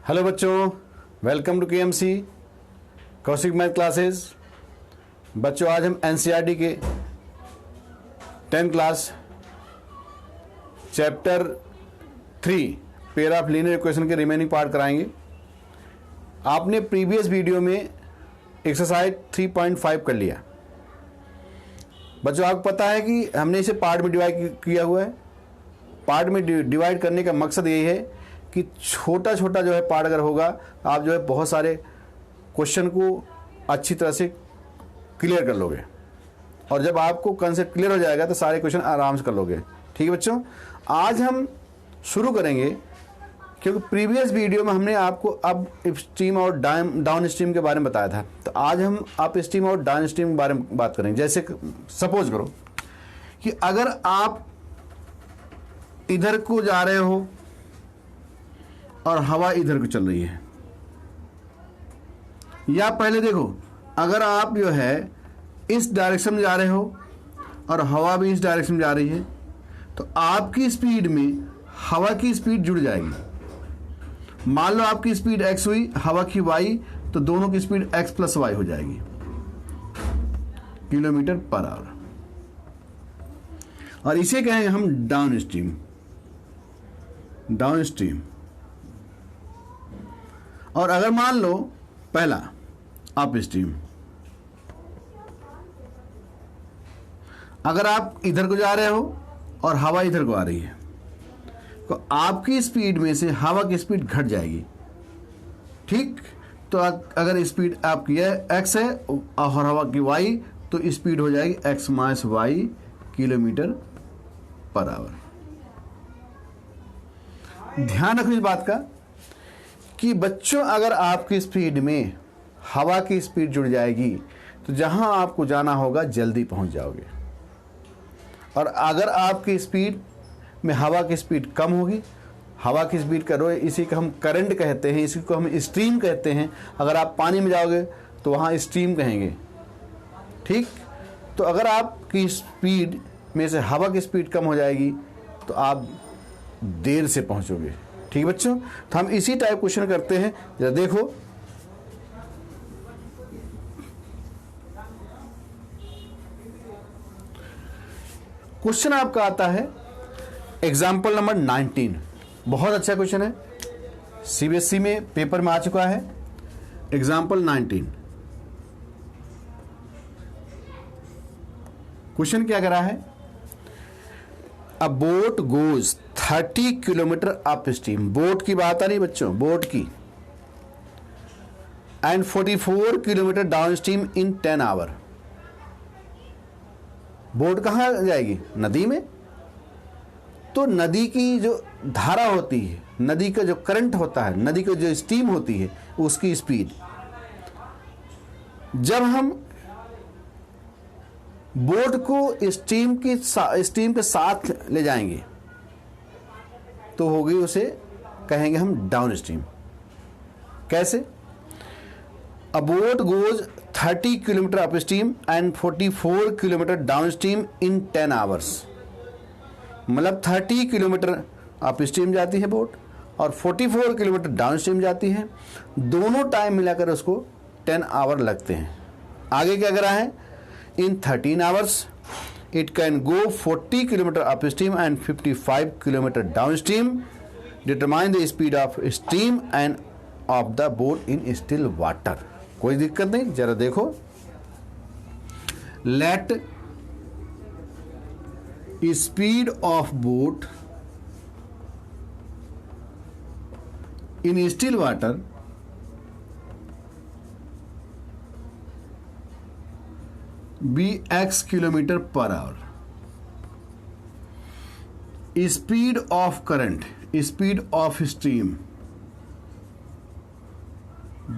Hello बच्चों, welcome to KMC Kaushik math classes. बच्चों, आज हम एनसीईआरटी के 10th class chapter 3 pair of linear equation के रिमेनिंग पार्ट कराएंगे। आपने प्रीवियस वीडियो में एक्सरसाइज 3.5 कर लिया। बच्चों, आपको पता है कि हमने इसे पार्ट में डिवाइड किया हुआ है। पार्ट में डिवाइड करने का मकसद यही है कि छोटा छोटा जो है पार्ट अगर होगा, आप जो है बहुत सारे क्वेश्चन को अच्छी तरह से क्लियर कर लोगे, और जब आपको कंसेप्ट क्लियर हो जाएगा तो सारे क्वेश्चन आराम से कर लोगे। ठीक है बच्चों, आज हम शुरू करेंगे क्योंकि प्रीवियस वीडियो में हमने आपको अप स्ट्रीम और डाउन स्ट्रीम के बारे में बताया था। तो आज हम अप स्ट्रीम और डाउन स्ट्रीम के बारे में बात करेंगे। जैसे सपोज करो कि अगर आप इधर को जा रहे हो और हवा इधर को चल रही है, या पहले देखो, अगर आप जो है इस डायरेक्शन में जा रहे हो और हवा भी इस डायरेक्शन में जा रही है, तो आपकी स्पीड में हवा की स्पीड जुड़ जाएगी। मान लो आपकी स्पीड x हुई, हवा की y, तो दोनों की स्पीड x प्लस y हो जाएगी किलोमीटर पर आवर। और इसे कहेंगे हम डाउन स्ट्रीम। Down stream. और अगर मान लो पहला अप स्ट्रीम, अगर आप इधर को जा रहे हो और हवा इधर को आ रही है, तो आपकी स्पीड में से हवा की स्पीड घट जाएगी। ठीक, तो अगर स्पीड आपकी है x है और हवा की y, तो स्पीड हो जाएगी x minus y kilometre per our. ध्यान रखो इस बात का कि बच्चों, अगर आपकी स्पीड में हवा की स्पीड जुड़ जाएगी तो जहां आपको जाना होगा जल्दी पहुंच जाओगे, और अगर आपकी स्पीड में हवा की स्पीड कम होगी, हवा की स्पीड करो, इसी को हम करंट कहते हैं, इसी को हम स्ट्रीम कहते हैं। अगर आप पानी में जाओगे तो वहाँ स्ट्रीम कहेंगे। ठीक, तो अगर आपकी स्पीड में से हवा की स्पीड कम हो जाएगी तो आप देर से पहुँचोगे। ठीक है बच्चों, तो हम इसी टाइप क्वेश्चन करते हैं। जरा देखो, क्वेश्चन आपका आता है एग्जाम्पल नंबर 19। बहुत अच्छा क्वेश्चन है, सीबीएसई में पेपर में आ चुका है। एग्जाम्पल 19। क्वेश्चन क्या करा है? A boat goes 30 kilometre upstream. Boat की बात आ रही बच्चों, बोट की। And 44 kilometre downstream in 10 hour. Boat कहाँ जाएगी? नदी में। तो नदी की जो धारा होती है, नदी का जो करंट होता है, नदी की जो स्ट्रीम होती है, उसकी स्पीड जब हम बोट को स्ट्रीम के साथ ले जाएंगे तो होगी, उसे कहेंगे हम डाउन स्ट्रीम। कैसे? अ boat goes 30 kilometre up stream and 44 kilometre downstream in 10 hours. मतलब 30 किलोमीटर अप स्ट्रीम जाती है बोट और 44 किलोमीटर डाउन स्ट्रीम जाती है। दोनों टाइम मिलाकर उसको 10 आवर लगते हैं। आगे क्या करा है? इन 13 hours it can go 40 kilometer upstream and 55 kilometer downstream. Determine the speed of stream and of the boat in still water. कोई दिक्कत नहीं, जरा देखो। Let speed of boat in still water be x kilometre per hour. Speed of current, speed of stream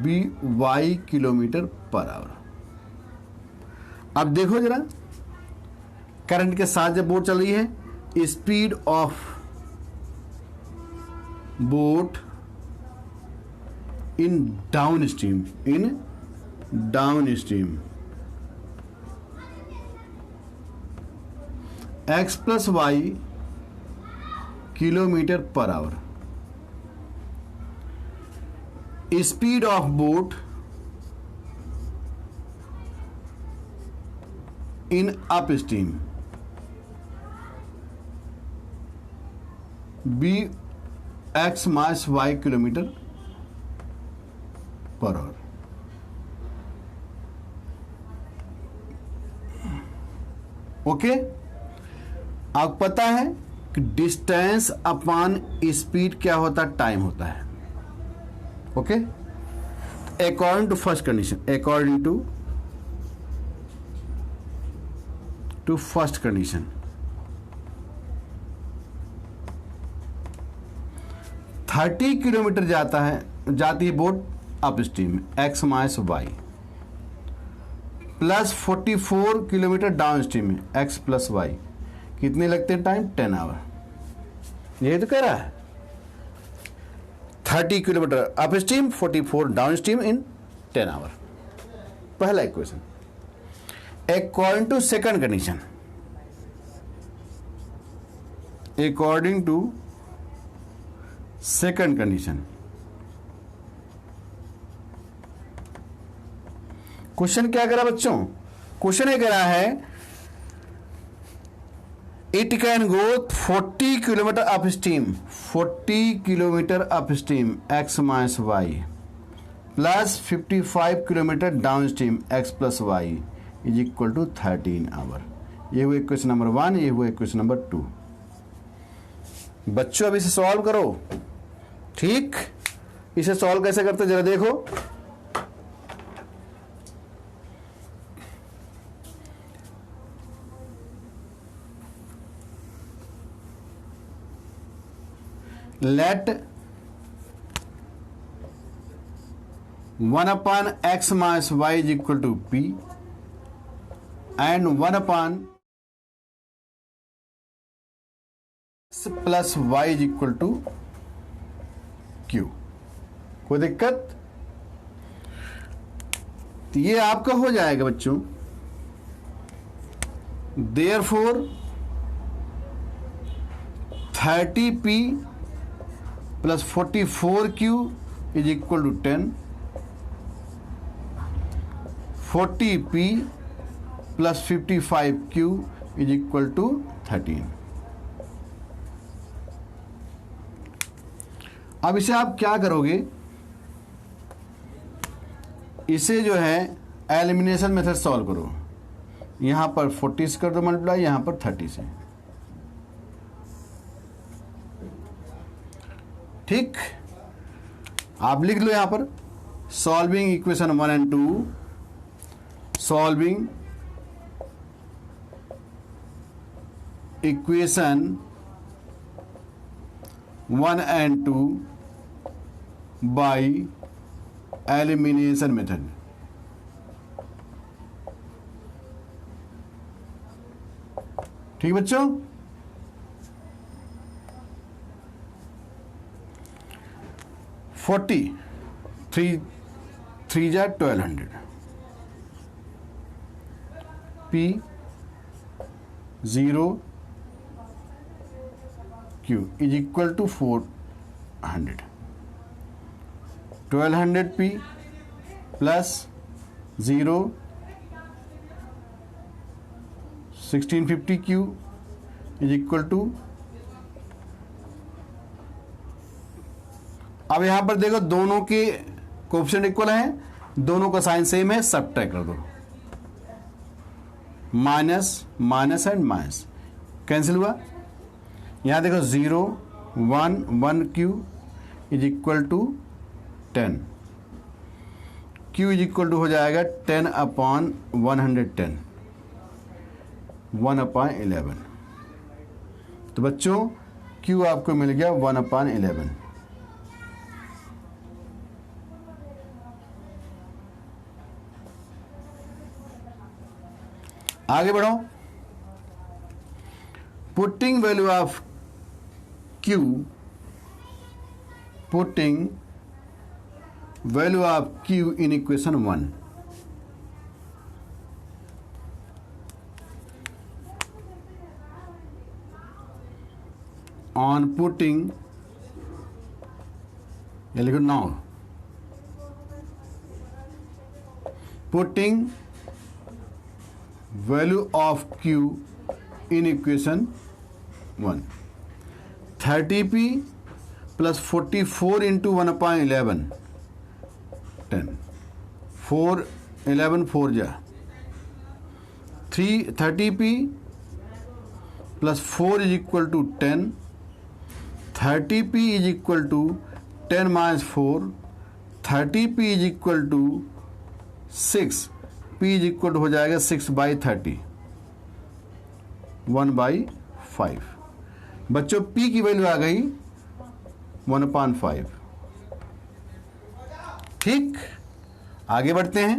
be y kilometre per hour. अब देखो जरा, current के साथ जब बोट चल रही है, speed of boat in downstream, in downstream x plus y kilometre per hour. Speed of boat in upstream be x minus y kilometre per hour. Okay, आपको पता है कि डिस्टेंस अपॉन स्पीड क्या होता है, time होता है। Okay, according to first condition, according to first condition, thirty kilometre जाती है बोट अप स्ट्रीम में, x minus y, plus 44 kilometre downstream में, एक्स प्लस वाई। कितने लगते हैं टाइम? 10 आवर। यही तो कह रहा है, 30 kilometre upstream, 44 downstream in 10 hour. पहला equation. According to second condition, according to second condition, question क्या करा बच्चों? क्वेश्चन ये करा है it can go 40 kilometre upstream, 40 kilometre upstream x minus y, plus 55 kilometre downstream x plus y is equal to 13 hour. ये हुआ equation number 1, ये हुआ इक्वेशन नंबर 2। बच्चों अब इसे सॉल्व करो। ठीक, इसे सॉल्व कैसे करते जरा देखो। Let 1 upon x minus y is equal to p and 1 upon x plus y is equal to q। कोई दिक्कत? तो ये आपका हो जाएगा बच्चों। Therefore 30p plus 44q is equal to 10, 40p plus 55q is equal to 13। अब इसे आप क्या करोगे? इसे जो है एलिमिनेशन मेथड सॉल्व करो। यहां पर 40 से कर दो मल्टीप्लाई, यहां पर 30 से। ठीक, आप लिख लो यहां पर solving equation 1 and 2, solving equation 1 and 2 by elimination method. ठीक बच्चों, थ्री जा 1200 p 0 q is equal to 400, 1200 p plus 0 1650 q is equal to। अब यहां पर देखो दोनों के कोएफिशिएंट इक्वल है, दोनों का साइन सेम है, सब्ट्रैक्ट कर दो। Minus minus and minus cancel हुआ। यहां देखो 0 1 1 q is equal to 10, q is equal to हो जाएगा 10 अपॉन 110, 1 अपॉन 11। तो बच्चों q आपको मिल गया 1 अपॉन 11। आगे बढ़ो। Putting value of q, putting value of q in equation 1, on putting, ये लिखो now, putting value of Q in equation 1, 30p plus 44 into 1/11, 10, 4 11 4 जा 30p प्लस 4 is equal to 10, 30p is equal to 10 minus 4, 30p is equal to 6, p is equal to हो जाएगा 6/30, 1/5। बच्चों p की value आ गई 1/5। ठीक, आगे बढ़ते हैं।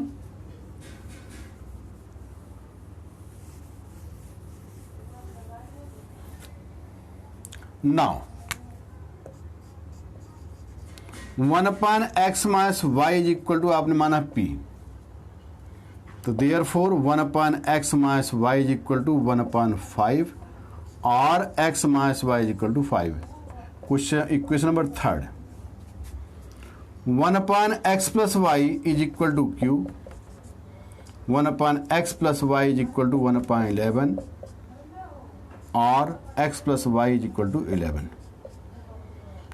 Now 1/x minus y is equal to आपने माना p, तो therefore 1/x minus y is equal to 1/5 और x minus y is equal to 5। Question equation number 3, 1/x plus y is equal to q, 1/x plus y is equal to 1/11 और x plus y is equal to 11।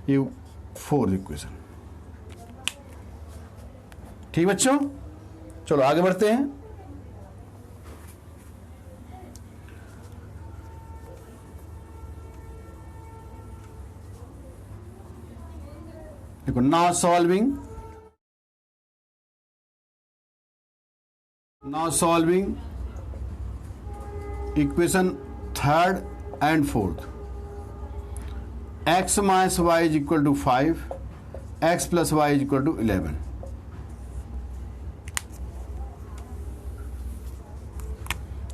ये 4th equation. ठीक बच्चों, चलो आगे बढ़ते हैं। देखो, now solving equation 3rd and 4th, x minus y is equal to 5, x plus y is equal to 11।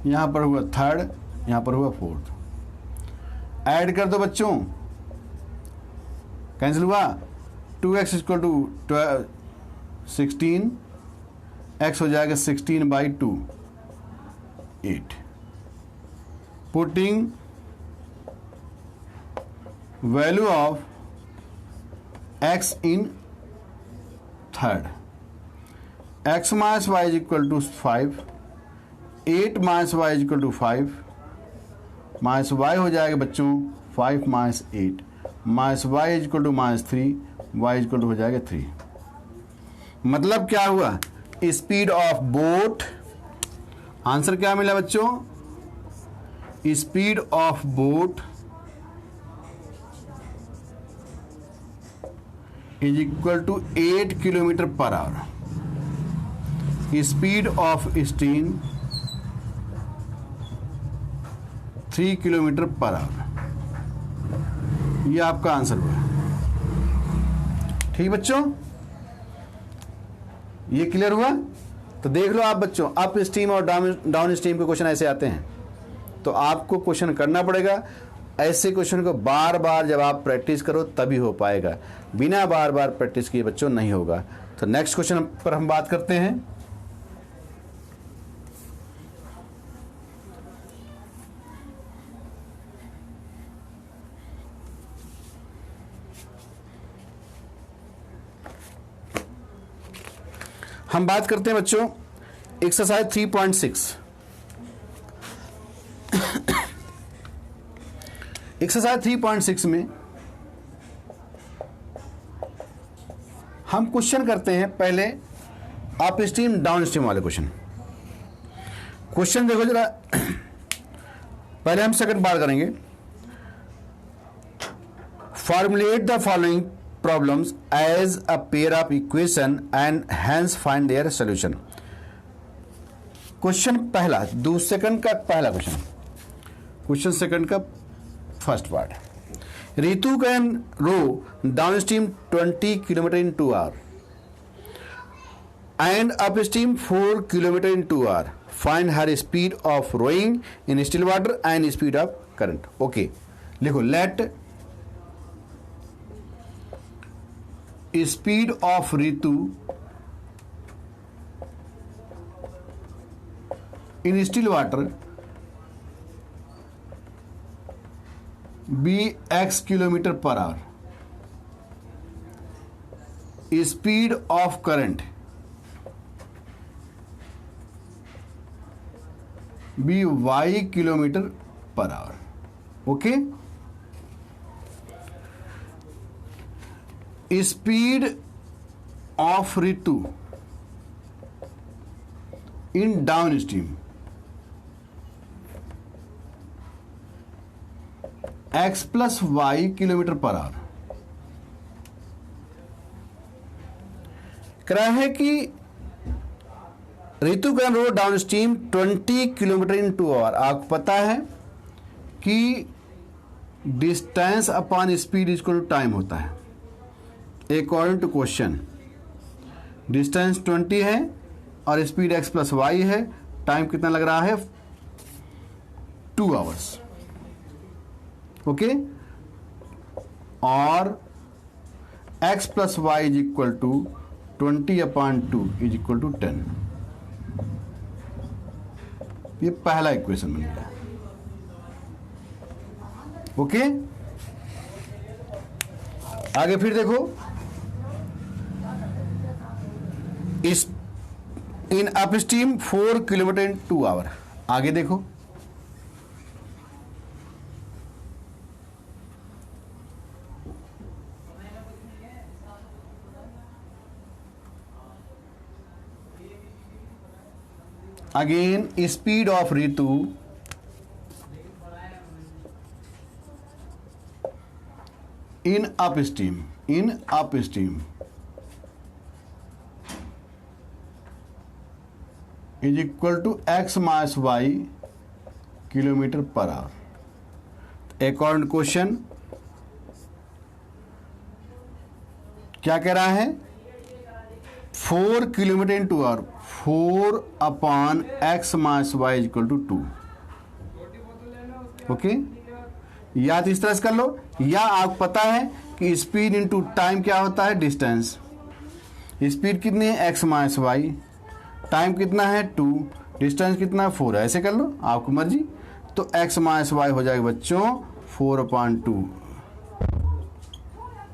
यहां पर हुआ 3rd, यहां पर हुआ 4th। ऐड कर दो बच्चों, कैंसिल हुआ, 2x इक्वल टू 16, x हो जाएगा 16/2, 8। Putting value of x in 3rd, x minus y is equal to 5, 8 minus y is equal to 5, minus y हो जाएगा बच्चों 5 minus 8, minus y is equal to minus 3, y is equal to हो जाएगा 3। मतलब क्या हुआ, स्पीड ऑफ बोट, आंसर क्या मिला बच्चों, speed of boat is equal to 8 kilometre per hour, speed of steam 3 kilometre per hour. ये आपका आंसर हुआ। ठीक बच्चों, ये क्लियर हुआ। तो देख लो आप बच्चों, अप स्टीम और डाउन स्टीम के क्वेश्चन ऐसे आते हैं, तो आपको क्वेश्चन करना पड़ेगा। ऐसे क्वेश्चन को बार बार जब आप प्रैक्टिस करो तभी हो पाएगा, बिना बार बार प्रैक्टिस किए बच्चों नहीं होगा। तो नेक्स्ट क्वेश्चन पर हम बात करते हैं। हम बात करते हैं बच्चों एक्सरसाइज 3.6। एक्सरसाइज 3.6 में हम क्वेश्चन करते हैं पहले अप स्ट्रीम डाउन स्ट्रीम वाले क्वेश्चन। क्वेश्चन देखो जरा, पहले हम सेकंड बार करेंगे। Formulate the following problems as a pair of equation and hence find their solution। Question पहला, सेकंड का पहला क्वेश्चन, क्वेश्चन सेकंड का first part. Ritu can row downstream 20 kilometre in 2 hour and upstream 4 kilometre in 2 hour. Find her speed of rowing in still water and speed of current. Okay, लिखो, let speed of Ritu in still water be x kilometre per hour. Speed of current be y kilometre per hour. Okay, speed of ऋतु in downstream x plus y kilometre per hour. कह रहा है कि ऋतु का rowed downstream 20 kilometre in 2 hour. आपको पता है कि distance upon speed equal to time होता है। अकॉर्डिंग टू क्वेश्चन डिस्टेंस 20 है और स्पीड x प्लस वाई है, टाइम कितना लग रहा है 2 आवर्स। ओके, और x plus y is equal to 20/2 is equal to 10। ये पहला इक्वेशन बन गया। ओके, आगे फिर देखो, इस in upstream 4 kilometre in 2 hour. आगे देखो, अगेन स्पीड ऑफ ऋतु in upstream is equal to x minus y kilometre per hour. According question क्या कह रहा है 4 kilometre in 2 hour, 4/x minus y is equal to 2। Okay, या तो इस तरह से कर लो, या आपको पता है कि स्पीड इनटू टाइम क्या होता है डिस्टेंस। स्पीड कितनी है x माइनस वाई, टाइम कितना है 2, डिस्टेंस कितना है 4 है। ऐसे कर लो, आपको मर्जी। तो x माइनस वाई हो जाएगा बच्चों 4/2।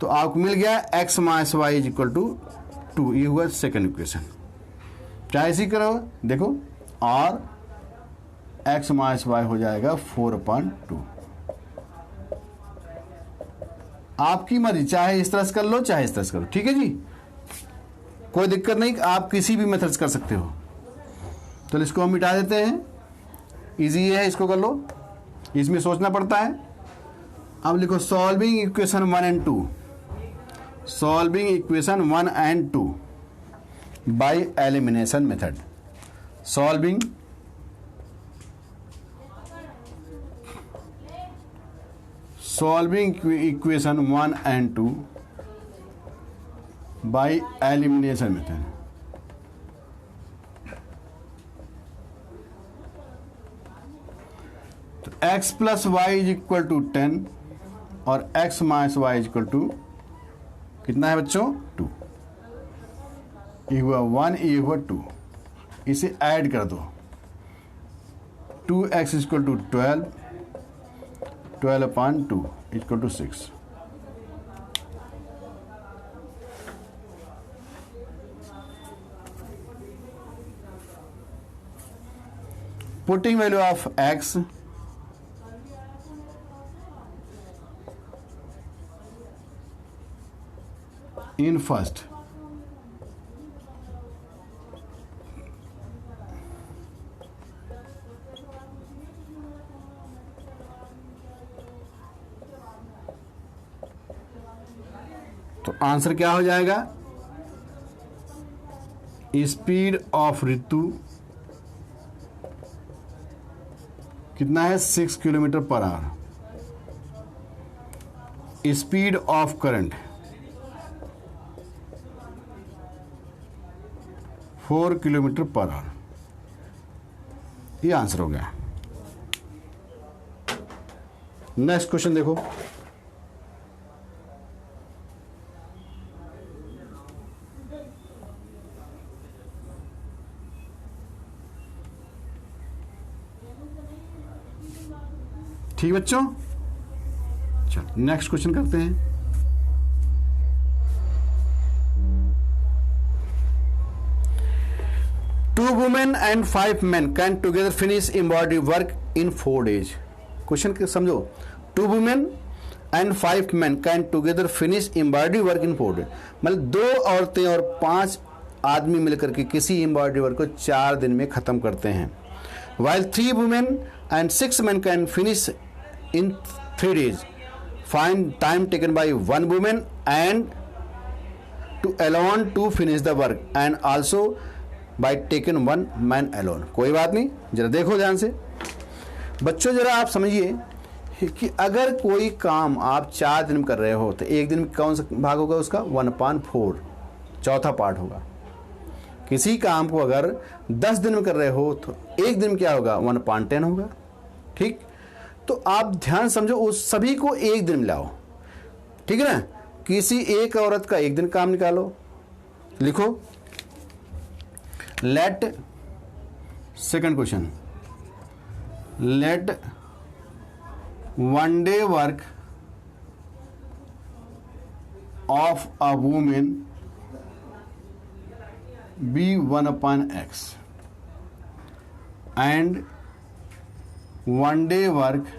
तो आपको मिल गया x minus y is equal to 2। ये हुआ सेकेंड इक्वेशन। चाहे इसी करो, देखो, और x माइनस वाई हो जाएगा 4/2। आपकी मर्जी, चाहे इस तरह से कर लो चाहे इस तरह से करो। ठीक है जी, कोई दिक्कत नहीं, आप किसी भी मेथड से कर सकते हो। तो इसको हम मिटा देते हैं, इजी है, इसको कर लो, इसमें सोचना पड़ता है। अब लिखो solving equation 1 and 2, solving equation 1 and 2 by elimination method. सॉल्विंग equation 1 and 2 by elimination method। तो x plus y is equal to 10 और x minus y is equal to कितना है बच्चों 2। ये हुआ 1, ये हुआ 2, इसे ऐड कर दो। 2x is equal to 12, 12/2 is equal to 6। Putting value of x in first, तो आंसर क्या हो जाएगा, स्पीड ऑफ ऋतु कितना है 6 kilometre per hour, speed of current 4 kilometre per hour. ये आंसर हो गया। नेक्स्ट क्वेश्चन देखो, ठीक बच्चों, चलो नेक्स्ट क्वेश्चन करते हैं। Two 2 women and 5 men can together finish embroidery work in 4 days. Question समझो. 2 women and 5 men can together finish embroidery work in 4 days. मतलब 2 औरतें और 5 आदमी मिलकर के किसी एम्ब्रॉयडरी वर्क को 4 दिन में खत्म करते हैं. While 3 women and 6 men can finish in 3 days. Find time taken by 1 woman and to alone to finish the work and also by taken 1 man alone. कोई बात नहीं, जरा देखो ध्यान से बच्चों. जरा आप समझिए कि अगर कोई काम आप 4 दिन में कर रहे हो तो एक दिन में कौन सा भाग होगा उसका? 1/4, चौथा पार्ट होगा. किसी काम को अगर 10 दिन में कर रहे हो तो एक दिन में क्या होगा? 1/10 होगा. ठीक, तो आप ध्यान समझो, उस सभी को एक दिन में लाओ. ठीक है ना. किसी एक औरत का एक दिन काम निकालो. लिखो, let, second question, let 1 day work of a woman be 1/x and 1 day work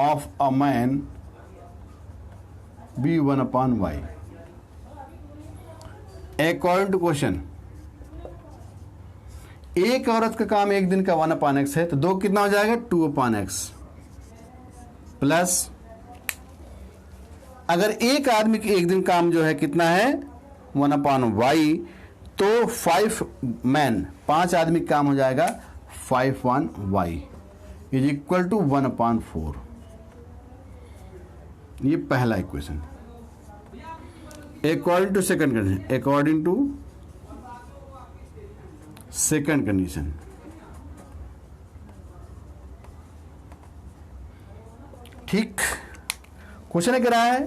of a man be 1/y. According to question, एक औरत का काम एक दिन का 1/x है तो 2 कितना हो जाएगा? 2/x प्लस अगर एक आदमी की एक दिन काम जो है कितना है? 1/y, तो 5 मैन 5 आदमी का काम हो जाएगा 5/y इज इक्वल टू 1/4. ये पहला equation. According to second condition, according to second condition, ठीक. क्वेश्चन कह रहा है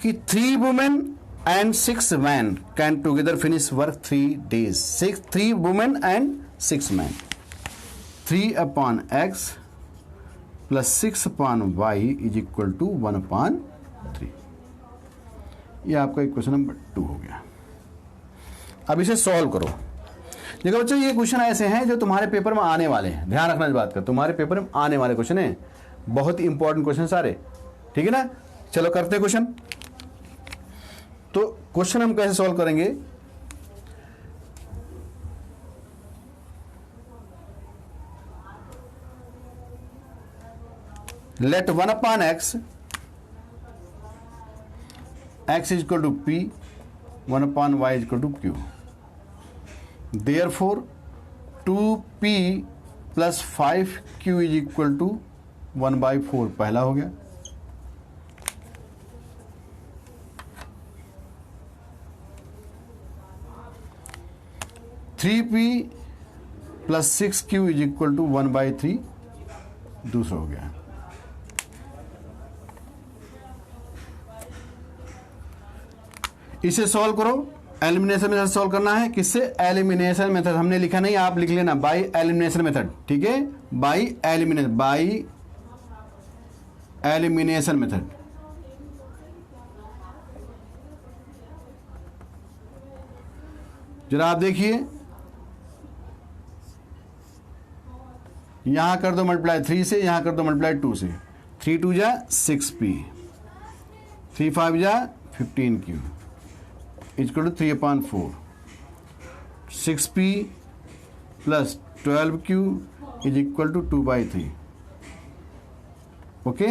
कि 3 women and 6 man can together finish work 3 days. 3 women and 6 man. 3/x plus 6/y is equal to 1/3. ये आपका question number 2 हो गया. अब इसे सॉल्व करो. देखो बच्चों, ये क्वेश्चन ऐसे हैं जो तुम्हारे पेपर में आने वाले हैं. ध्यान रखना इस बात का, तुम्हारे पेपर में आने वाले क्वेश्चन हैं. बहुत ही इंपॉर्टेंट क्वेश्चन सारे. ठीक है ना. चलो करते हैं क्वेश्चन. तो क्वेश्चन हम कैसे सॉल्व करेंगे? Let 1/x x is equal to p, 1/y is equal to q. Therefore 2p plus 5q is equal to 1/4. पहला हो गया. Three p plus 6q is equal to 1/3 दूसरा हो गया. इसे सॉल्व करो. एलिमिनेशन मेथड सॉल्व करना है. किससे? Elimination method. हमने लिखा नहीं, आप लिख लेना बाय एलिमिनेशन मेथड. ठीक है, बाय एलिमिनेशन मेथड. जरा आप देखिए, यहां कर दो मल्टीप्लाई 3 से, यहां कर दो मल्टीप्लाई 2 से. 3 2 जा 6p, 3 5 जा 15q equal to 3/4. 6p plus 12q is equal to 2/3. Okay,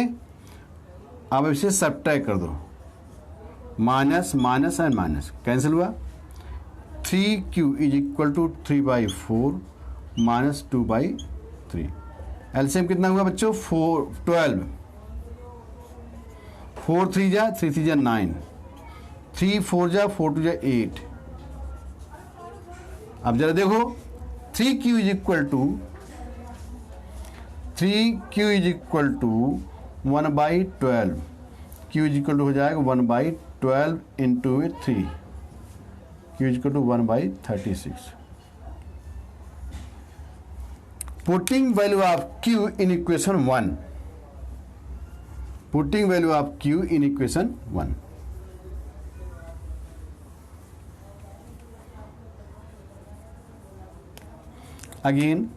अब इसे सब्ट्रैक्ट कर दो. Minus minus and minus cancel हुआ. 3q is equal to 3/4 minus 2/3. LCM कितना हुआ बच्चों? 12. 4 3 जा 3 3 जा 9, 3 4 जा 4 2 जा 8. अब जरा देखो, 3q is equal to 1/12. q is equal to हो जाएगा 1/12 into 3. q is equal to 1/36. Putting value of q in equation 1. Putting value of q in equation 1. Again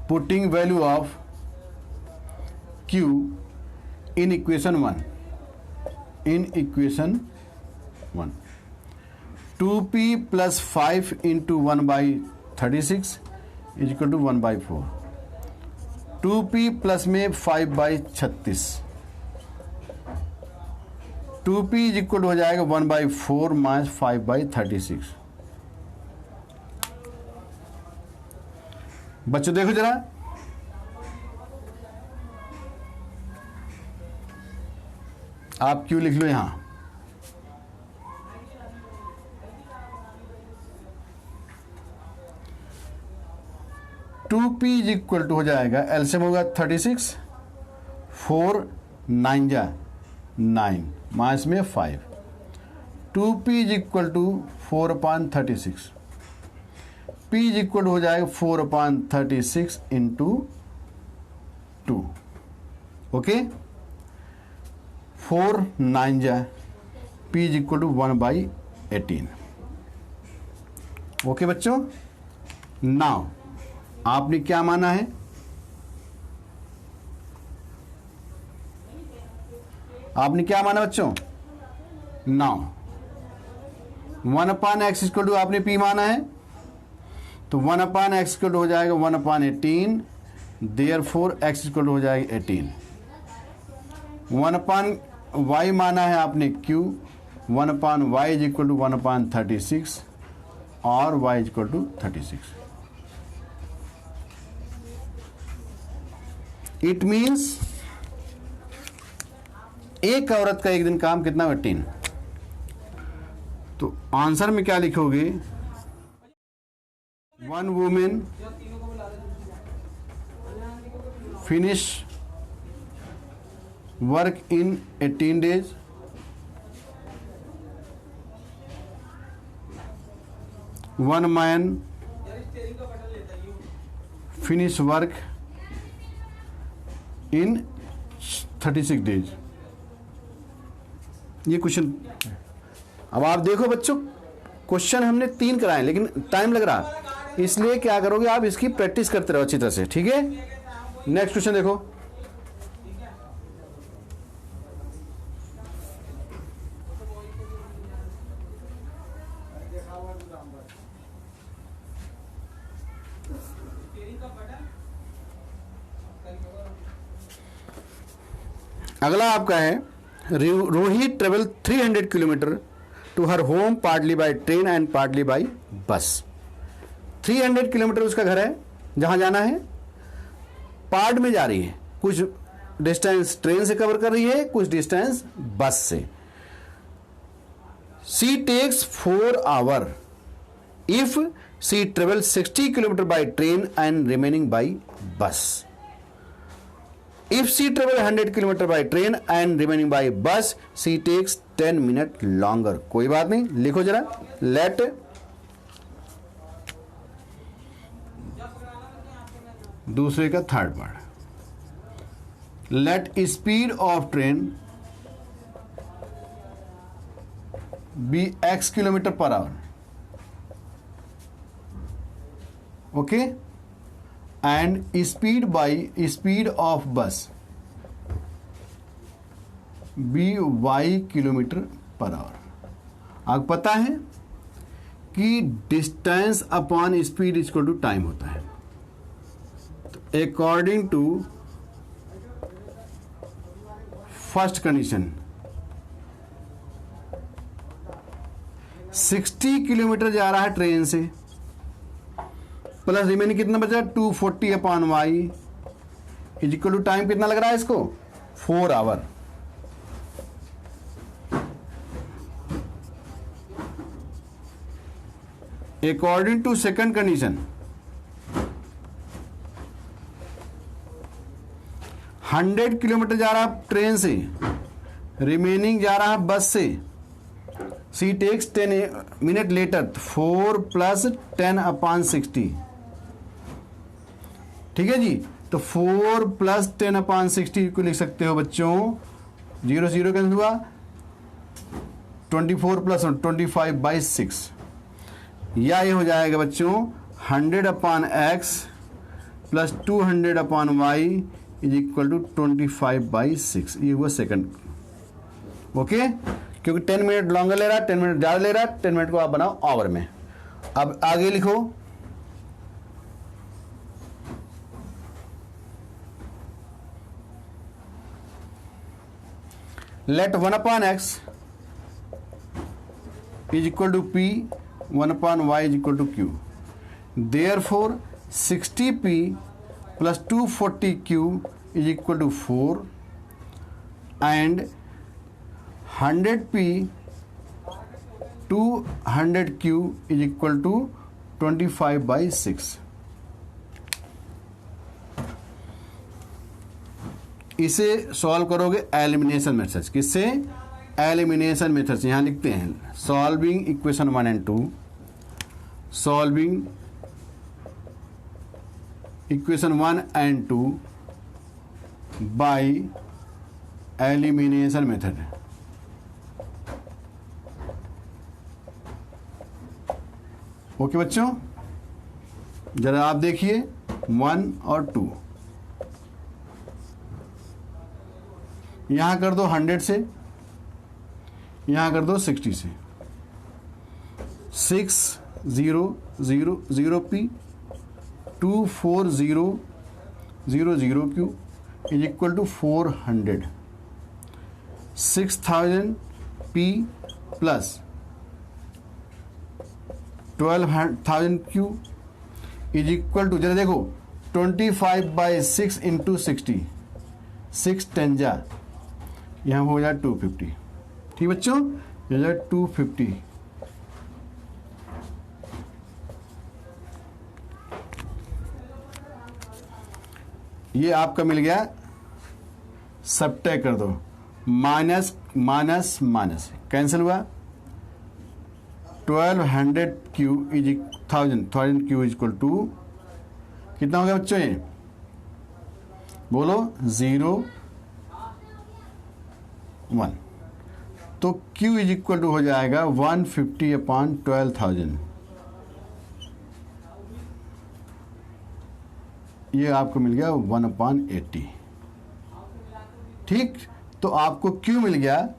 putting value of Q in equation 1, in equation 1, 2p plus 5 into 1 by 36 is equal to 1 by 4, 2p plus में 5 by 36, 2p is equal to हो जाएगा 1 by 4 minus 5 by 36। बच्चों देखो जरा, आप क्यों लिख लो यहां, two p is equal to हो जाएगा, एलसीएम होगा 36, 4 9 जा 9 माइनस में 5, 2p is equal to 4/36, p is equal to हो जाएगा 4/36 इंटू 2। ओके, 4 9 जा, p is equal to 1/18। Okay बच्चों, नाउ आपने क्या माना है, आपने क्या माना बच्चों, नाउ 1/x इक्वल टू आपने p माना है, तो 1/x इक्वल टू हो जाएगा 1/18, देयरफॉर x इक्वल टू हो जाएगा 18। 1/y माना है आपने q, 1/y is equal to 1/36 और y is equal to 36। It means एक औरत का एक दिन काम कितना, 18। तो आंसर में क्या लिखोगे, 1 women finish work in 18 days, one man finish work in 36 days। ये क्वेश्चन, अब आप देखो बच्चों, क्वेश्चन हमने 3 कराए लेकिन टाइम लग रहा, इसलिए क्या करोगे आप, इसकी प्रैक्टिस करते रहो अच्छी तरह से, ठीक है। नेक्स्ट क्वेश्चन देखो, अगला आपका है, Roohi travel 300 kilometre to her home partly by train and partly by bus. 300 kilometre उसका घर है, जहां जाना है, पार्ट में जा रही है, कुछ डिस्टेंस ट्रेन से कवर कर रही है, कुछ डिस्टेंस बस से। She takes 4 hours if she travel 60 kilometre by train and remaining by bus. If she travel 100 kilometre by train and remaining by bus, she takes 10 minutes longer। कोई बात नहीं, लिखो जरा, let दूसरे का third word, let speed of train be x kilometre per hour, okay, and speed of bus be y kilometre per hour. आपको पता है कि distance upon speed equal to time होता है, तो according to first condition 60 kilometre जा रहा है ट्रेन से, प्लस रिमेनिंग कितना बचा, 240/y is equal to time कितना लग रहा है इसको, 4 hours। According to second condition 100 kilometre जा रहा है ट्रेन से, रिमेनिंग जा रहा है बस से, सी टेक्स 10 minutes लेटर, 4 + 10/60, ठीक है जी। तो 4 + 10/60 को लिख सकते हो बच्चों, 0 0 कैंसिल हुआ, 24 प्लस 25/6, या ये हो जाएगा बच्चों 100/x plus 200/y is equal to 25/6। ये हुआ सेकंड। ओके, क्योंकि 10 मिनट लॉन्गर ले रहा है, 10 मिनट ज़्यादा ले रहा है, 10 मिनट को आप बनाओ आवर में। अब आगे लिखो, let 1/x is equal to p, 1/y is equal to q। Therefore 60p plus 240q is equal to 4 and 100p 200q is equal to 25/6। इसे सॉल्व करोगे एलिमिनेशन मेथड। किससे? एलिमिनेशन मेथड से। यहाँ लिखते हैं solving equation 1 and 2, solving equation 1 and 2 by elimination method. Okay बच्चों, जरा आप देखिए 1 और 2, यहां कर दो 100 से, यहां कर दो 60 से। 6 0 0 0 p 2 4 0 0 0 q is equal to 400। 6000 p plus 12000 q is equal to, जरा देखो 25/6 इंटू 60, 6 10 जा, यहाँ हो जाए 250। ठीक बच्चों, ये जाए 250। ये आपका मिल गया, सबट्रैक्ट कर दो, माइनस माइनस माइनस कैंसिल हुआ। 1200 q is 1000 q is equal to कितना हो गया बच्चों? ये बोलो 0 1, तो Q इज इक्वल टू हो जाएगा 150/12,000। ये आपको मिल गया 1/80। ठीक, तो आपको Q मिल गया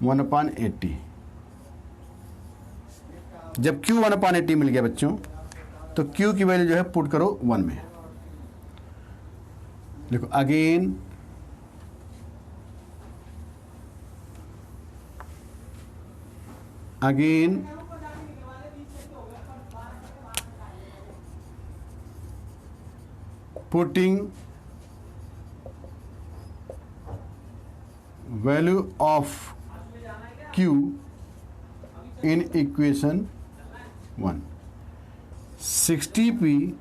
1/80। जब Q 1/80 मिल गया बच्चों, तो Q की वैल्यू जो है पुट करो 1 में। देखो again putting value of Q in equation 1, 60p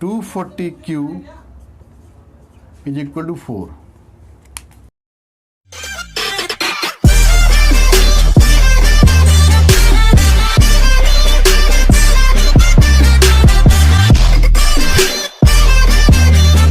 240q is equal to 4